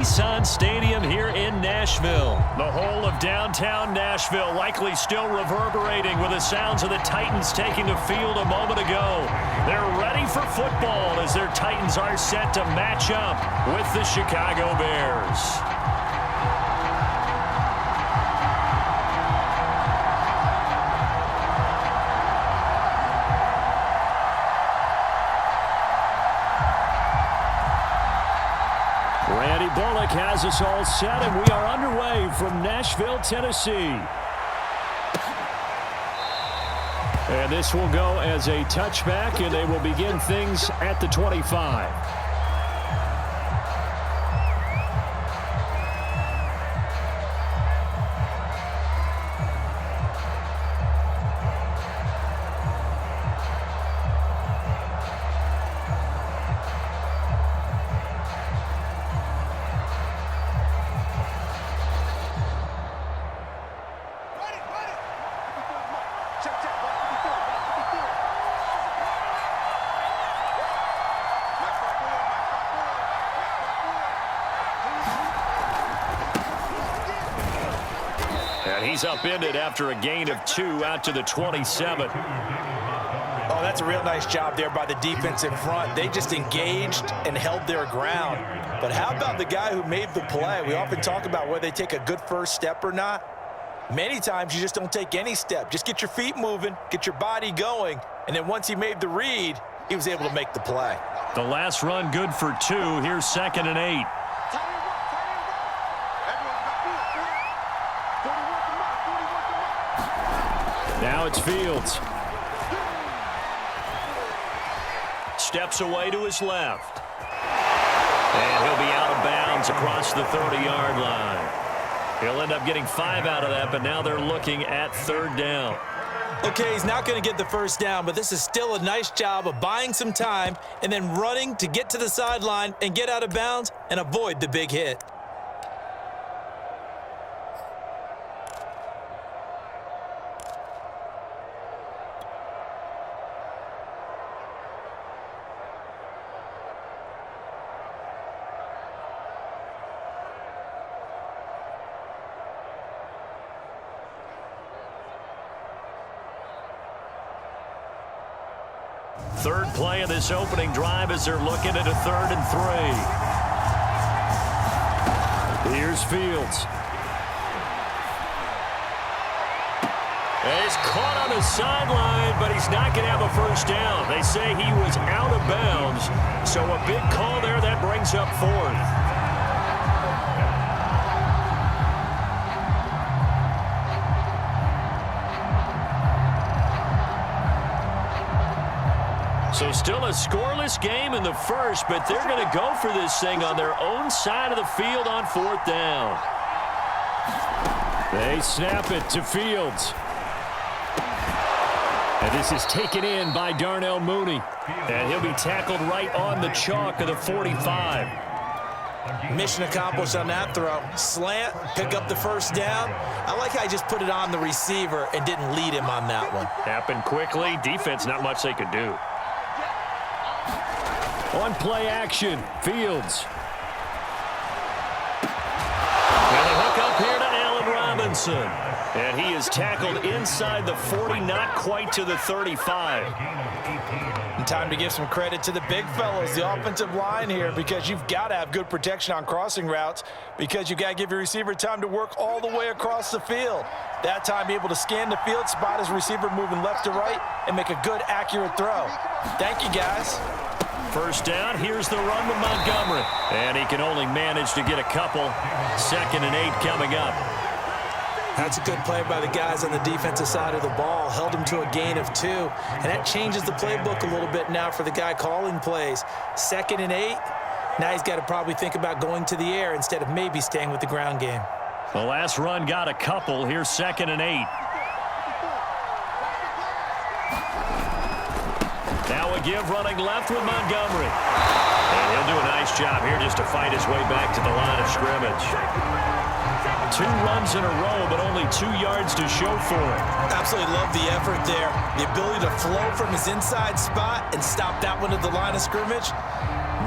Nissan Stadium here in Nashville. The whole of downtown Nashville likely still reverberating with the sounds of the Titans taking the field a moment ago. They're ready for football as their Titans are set to match up with the Chicago Bears. Bullock has us all set, and we are underway from Nashville, Tennessee. And this will go as a touchback, and they will begin things at the 25. He's upended after a gain of 2 out to the 27. Oh, that's a real nice job there by the defense in front. They just engaged and held their ground. But how about the guy who made the play? We often talk about whether they take a good first step or not. Many times you just don't take any step. Just get your feet moving, get your body going, and then once he made the read, he was able to make the play. The last run good for 2. Here's 2nd and 8. Now it's Fields. Steps away to his left. And he'll be out of bounds across the 30-yard line. He'll end up getting 5 out of that, but now they're looking at 3rd down. Okay, he's not going to get the first down, but this is still a nice job of buying some time and then running to get to the sideline and get out of bounds and avoid the big hit. Third play of this opening drive as they're looking at a 3rd and 3. Here's Fields. He's caught on the sideline, but he's not going to have a first down. They say he was out of bounds, so a big call there that brings up 4th. So still a scoreless game in the first, but they're going to go for this thing on their own side of the field on 4th down. They snap it to Fields. And this is taken in by Darnell Mooney. And he'll be tackled right on the chalk of the 45. Mission accomplished on that throw. Slant, pick up the first down. I like how he just put it on the receiver and didn't lead him on that one. Happened quickly. Defense, not much they could do. On play action, Fields. And a hook up here to Allen Robinson. And he is tackled inside the 40, not quite to the 35. And time to give some credit to the big fellows, the offensive line here, because you've got to have good protection on crossing routes because you've got to give your receiver time to work all the way across the field. That time be able to scan the field, spot his receiver moving left to right, and make a good, accurate throw. Thank you, guys. First down, here's the run with Montgomery. And he can only manage to get a couple. 2nd and 8 coming up. That's a good play by the guys on the defensive side of the ball. Held him to a gain of 2. And that changes the playbook a little bit now for the guy calling plays. 2nd and 8. Now he's got to probably think about going to the air instead of maybe staying with the ground game. The last run got a couple. Here's 2nd and 8. Now a give running left with Montgomery. And he'll do a nice job here just to fight his way back to the line of scrimmage. 2 runs in a row, but only 2 yards to show for it. Absolutely love the effort there. The ability to flow from his inside spot and stop that one at the line of scrimmage.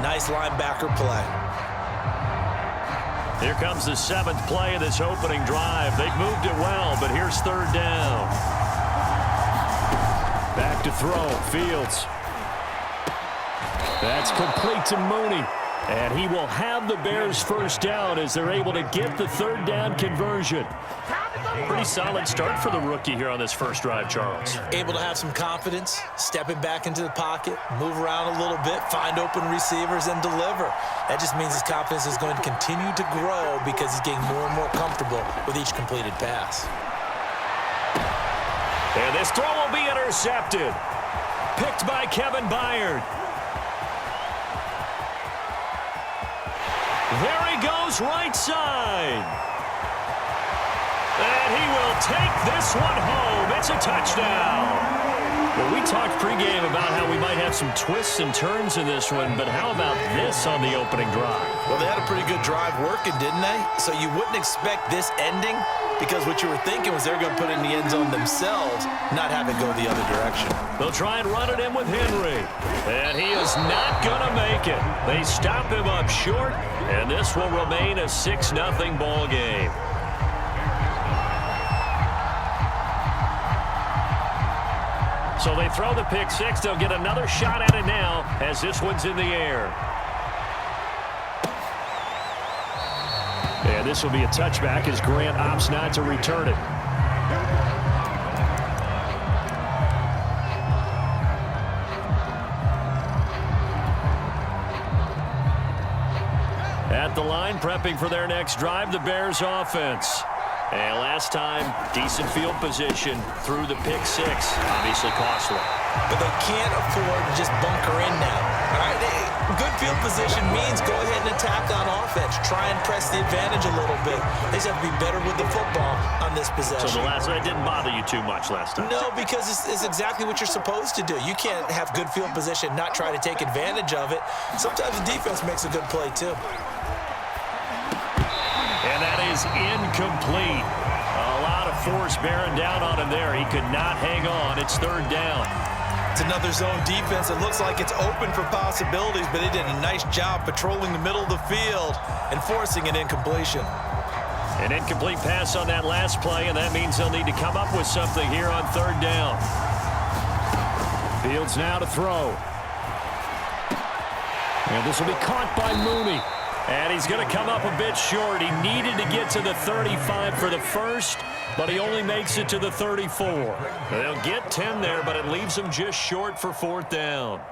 Nice linebacker play. Here comes the 7th play of this opening drive. They've moved it well, but here's 3rd down. Back to throw. Fields. That's complete to Mooney. And he will have the Bears' first down as they're able to get the 3rd down conversion. Pretty solid start for the rookie here on this first drive, Charles. Able to have some confidence, stepping back into the pocket, move around a little bit, find open receivers, and deliver. That just means his confidence is going to continue to grow because he's getting more and more comfortable with each completed pass. And this throw will be intercepted. Picked by Kevin Byard. There he goes, right side. And he will take this one home. It's a touchdown. Well, we talked pregame about how we might have some twists and turns in this one, but how about this on the opening drive? Well, they had a pretty good drive working, didn't they? So you wouldn't expect this ending because what you were thinking was they're going to put it in the end zone themselves, not have it go the other direction. They'll try and run it in with Henry. And he is not going to make it. They stop him up short, and this will remain a 6-0 ball game. So they throw the pick six. They'll get another shot at it now as this one's in the air. And this will be a touchback as Grant opts not to return it. At the line, prepping for their next drive, the Bears offense. And last time, decent field position through the pick six. Obviously costly. But they can't afford to just bunker in now. All right? Good field position means go ahead and attack on offense. Try and press the advantage a little bit. They just have to be better with the football on this possession. So the last one didn't bother you too much last time? No, because it's exactly what you're supposed to do. You can't have good field position, not try to take advantage of it. Sometimes the defense makes a good play, too. And that is incomplete. A lot of force bearing down on him there. He could not hang on. It's 3rd down. It's another zone defense. It looks like it's open for possibilities, but they did a nice job patrolling the middle of the field and forcing an incompletion. An incomplete pass on that last play, and that means they'll need to come up with something here on 3rd down. Fields now to throw. And this will be caught by Mooney. And he's going to come up a bit short. He needed to get to the 35 for the first, but he only makes it to the 34. They'll get 10 there, but it leaves him just short for 4th down.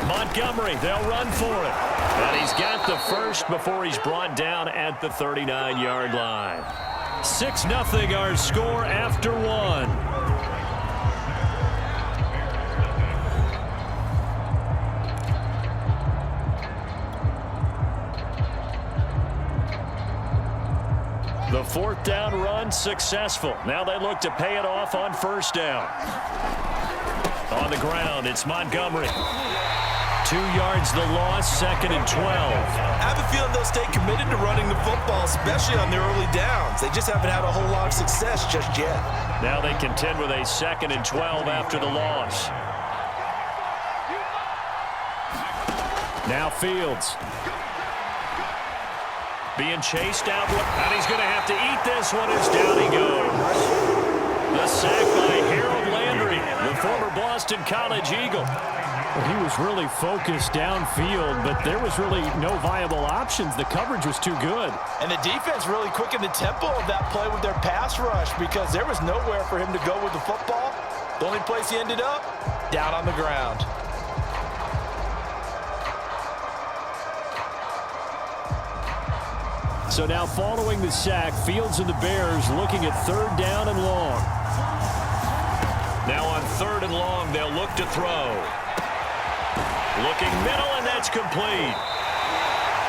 Montgomery, they'll run for it. And he's got the first before he's brought down at the 39-yard line. 6-0 our score after one. The 4th down run successful. Now they look to pay it off on 1st down. On the ground, it's Montgomery. 2 yards the loss, 2nd and 12. I have a feeling they'll stay committed to running the football, especially on their early downs. They just haven't had a whole lot of success just yet. Now they contend with a 2nd and 12 after the loss. Now Fields. Being chased out, and he's going to have to eat this one as down he goes. The sack by Harold Landry, the former Boston College Eagle. Well, he was really focused downfield, but there was really no viable options. The coverage was too good. And the defense really quickened the tempo of that play with their pass rush because there was nowhere for him to go with the football. The only place he ended up, down on the ground. So now following the sack, Fields and the Bears looking at 3rd down and long. Now on 3rd and long, they'll look to throw. Looking middle, and that's complete.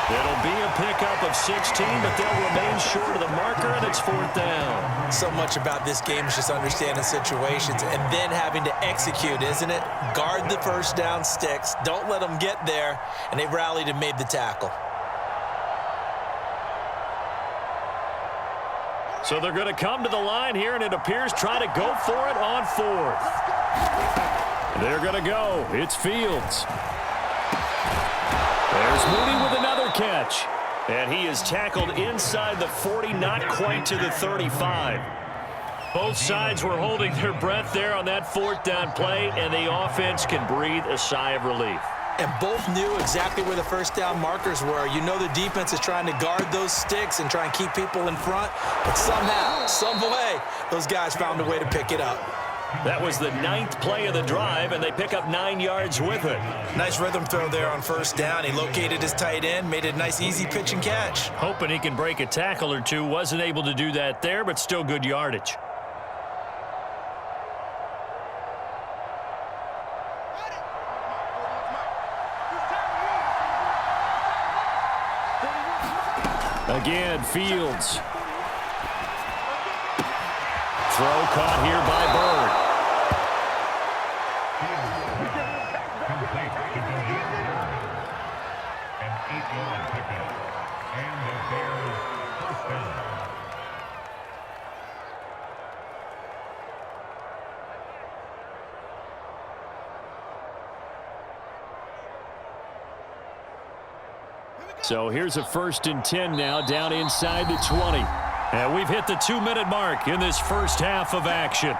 It'll be a pickup of 16, but they'll remain short of the marker, and it's 4th down. So much about this game is just understanding situations and then having to execute, isn't it? Guard the first down sticks. Don't let them get there, and they rallied and made the tackle. So they're going to come to the line here, and it appears try to go for it on 4th. They're going to go. It's Fields. There's Mooney with another catch. And he is tackled inside the 40, not quite to the 35. Both sides were holding their breath there on that 4th down play, and the offense can breathe a sigh of relief. And both knew exactly where the first down markers were. You know the defense is trying to guard those sticks and try and keep people in front. But somehow, some way, those guys found a way to pick it up. That was the 9th play of the drive, and they pick up 9 yards with it. Nice rhythm throw there on first down. He located his tight end, made it a nice easy pitch and catch. Hoping he can break a tackle or two. Wasn't able to do that there, but still good yardage. Again, Fields. Throw caught here by Bird. So here's a 1st and 10 now down inside the 20. And we've hit the 2-minute mark in this first half of action.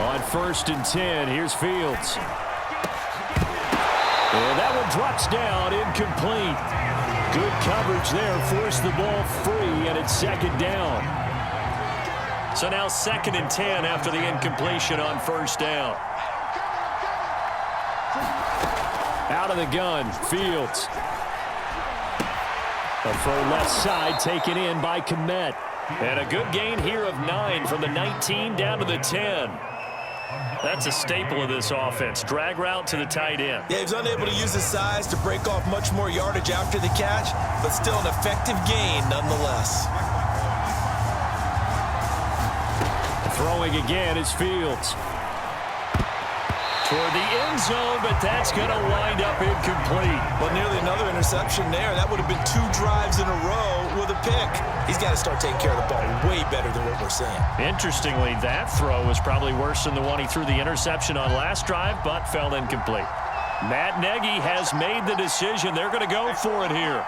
On 1st and 10, here's Fields. And that one drops down, incomplete. Good coverage there, forced the ball free, and it's 2nd down. So now 2nd and 10 after the incompletion on first down. Out of the gun, Fields. A throw left side taken in by Kmet. And a good gain here of 9 from the 19 down to the 10. That's a staple of this offense. Drag route to the tight end. Yeah, he was unable to use his size to break off much more yardage after the catch, but still an effective gain nonetheless. Throwing again is Fields. Toward the end zone, but that's going to wind up incomplete. Well, nearly another interception there. That would have been 2 drives in a row with a pick. He's got to start taking care of the ball way better than what we're seeing. Interestingly, that throw was probably worse than the one he threw the interception on last drive, but fell incomplete. Matt Nagy has made the decision. They're going to go for it here.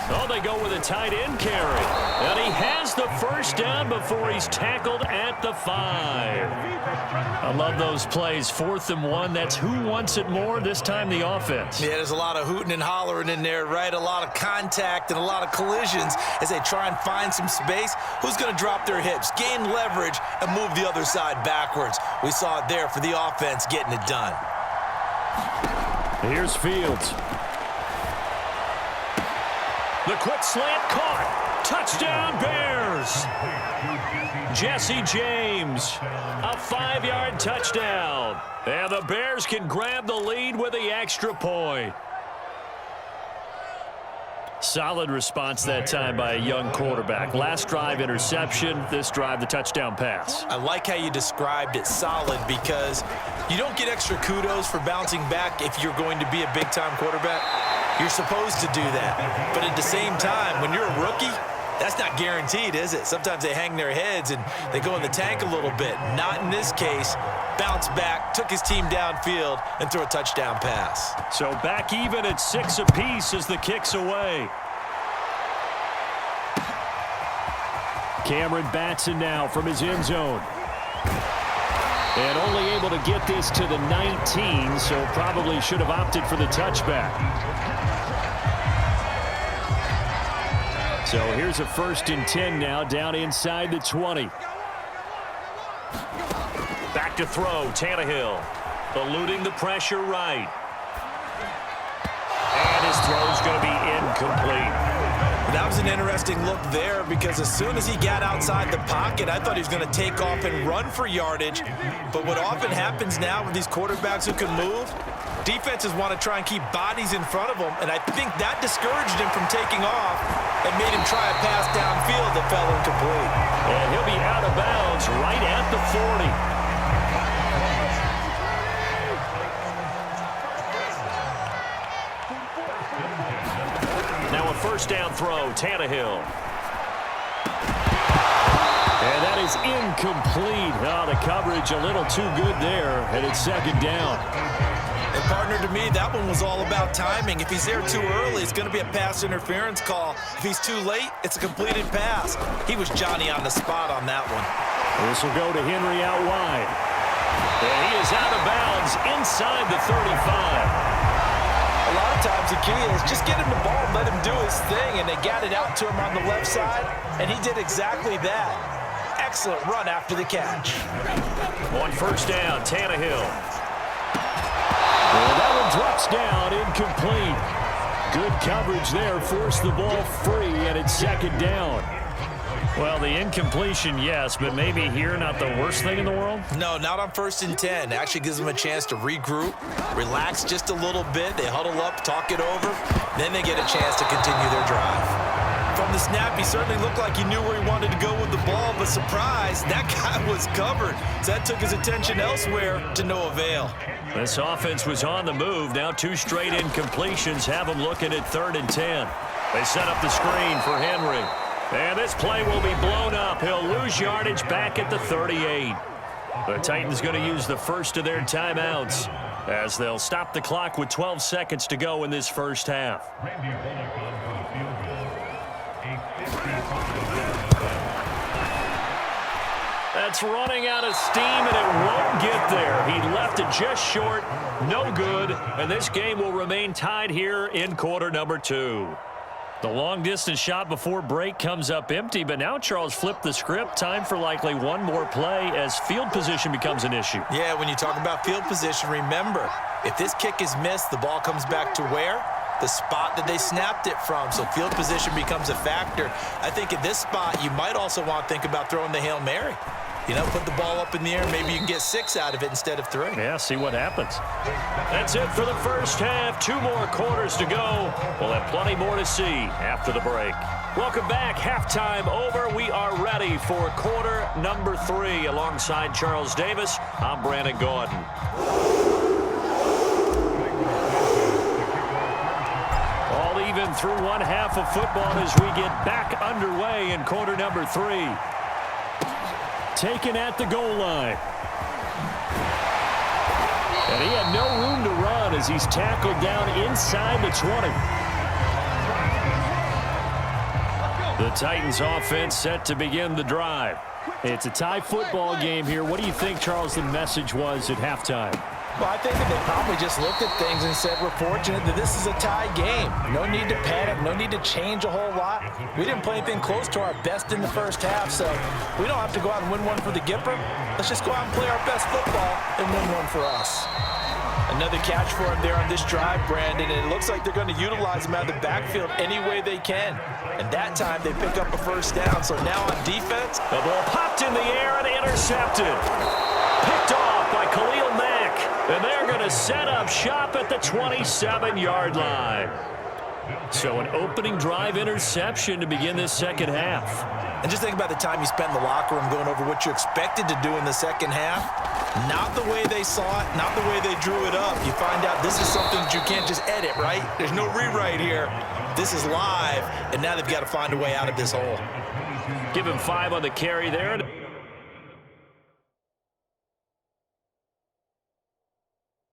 Oh, they go with a tight end carry. And he has the first down before he's tackled at the 5. I love those plays. 4th and 1. That's who wants it more, this time the offense. Yeah, there's a lot of hooting and hollering in there, right? A lot of contact and a lot of collisions as they try and find some space. Who's going to drop their hips, gain leverage, and move the other side backwards? We saw it there for the offense getting it done. Here's Fields. The quick slant caught. Touchdown, Bears. Jesse James, a 5-yard touchdown. And the Bears can grab the lead with the extra point. Solid response that time by a young quarterback. Last drive, interception. This drive, the touchdown pass. I like how you described it, solid, because you don't get extra kudos for bouncing back if you're going to be a big-time quarterback. You're supposed to do that. But at the same time, when you're a rookie, that's not guaranteed, is it? Sometimes they hang their heads and they go in the tank a little bit. Not in this case. Bounced back, took his team downfield, and threw a touchdown pass. So back even at 6 apiece as the kick's away. Cameron Batson now from his end zone. And only able to get this to the 19, so probably should have opted for the touchback. So here's a 1st and 10 now down inside the 20. Back to throw, Tannehill. Eluding the pressure right. And his throw's going to be incomplete. That was an interesting look there because as soon as he got outside the pocket, I thought he was going to take off and run for yardage. But what often happens now with these quarterbacks who can move, defenses want to try and keep bodies in front of them, and I think that discouraged him from taking off and made him try a pass downfield that fell incomplete. And he'll be out of bounds right at the 40. Now a first down throw, Tannehill. And that is incomplete. Oh, the coverage a little too good there, and it's second down. And partner, to me, that one was all about timing. If he's there too early, it's going to be a pass interference call. If he's too late, it's a completed pass. He was Johnny on the spot on that one. This will go to Henry out wide. And he is out of bounds inside the 35. A lot of times the key is just get him the ball and let him do his thing, and they got it out to him on the left side, and he did exactly that. Excellent run after the catch. On first down, Tannehill. Well, that one drops down, incomplete. Good coverage there, forced the ball free, and it's second down. Well, the incompletion, yes, but maybe here not the worst thing in the world? No, not on 1st and 10. Actually gives them a chance to regroup, relax just a little bit. They huddle up, talk it over, then they get a chance to continue their drive. From the snap, he certainly looked like he knew where he wanted to go with the ball, but surprise, that guy was covered. So that took his attention elsewhere to no avail. This offense was on the move. Now 2 straight incompletions have them looking at 3rd and 10. They set up the screen for Henry. And this play will be blown up. He'll lose yardage back at the 38. The Titans going to use the first of their timeouts as they'll stop the clock with 12 seconds to go in this first half. That's running out of steam, and it won't get there. He left it just short, no good, and this game will remain tied here in quarter number 2. The long-distance shot before break comes up empty, but now Charles flipped the script. Time for likely one more play as field position becomes an issue. Yeah, when you talk about field position, remember, if this kick is missed, the ball comes back to where? The spot that they snapped it from, so field position becomes a factor. I think at this spot, you might also want to think about throwing the Hail Mary. You know, put the ball up in the air. Maybe you can get 6 out of it instead of 3. Yeah, see what happens. That's it for the first half. 2 more quarters to go. We'll have plenty more to see after the break. Welcome back. Halftime over. We are ready for quarter number 3. Alongside Charles Davis, I'm Brandon Gordon. All even through one half of football as we get back underway in quarter number 3. Taken at the goal line. And he had no room to run as he's tackled down inside the 20. The Titans offense set to begin the drive. It's a tie football game here. What do you think, Charles, the message was at halftime? Well, I think that they probably just looked at things and said, we're fortunate that this is a tie game. No need to panic, no need to change a whole lot. We didn't play anything close to our best in the first half, so we don't have to go out and win one for the Gipper. Let's just go out and play our best football and win one for us. Another catch for him there on this drive, Brandon, and it looks like they're going to utilize him out of the backfield any way they can. And that time they pick up a first down, so now on defense. The ball popped in the air and intercepted. Picked off by Khalil Mack. And they're going to set up shop at the 27-yard line. So an opening drive interception to begin this second half. And just think about the time you spent in the locker room going over what you expected to do in the second half. Not the way they saw it, not the way they drew it up. You find out this is something that you can't just edit, right? There's no rewrite here. This is live, and now they've got to find a way out of this hole. Give him 5 on the carry there.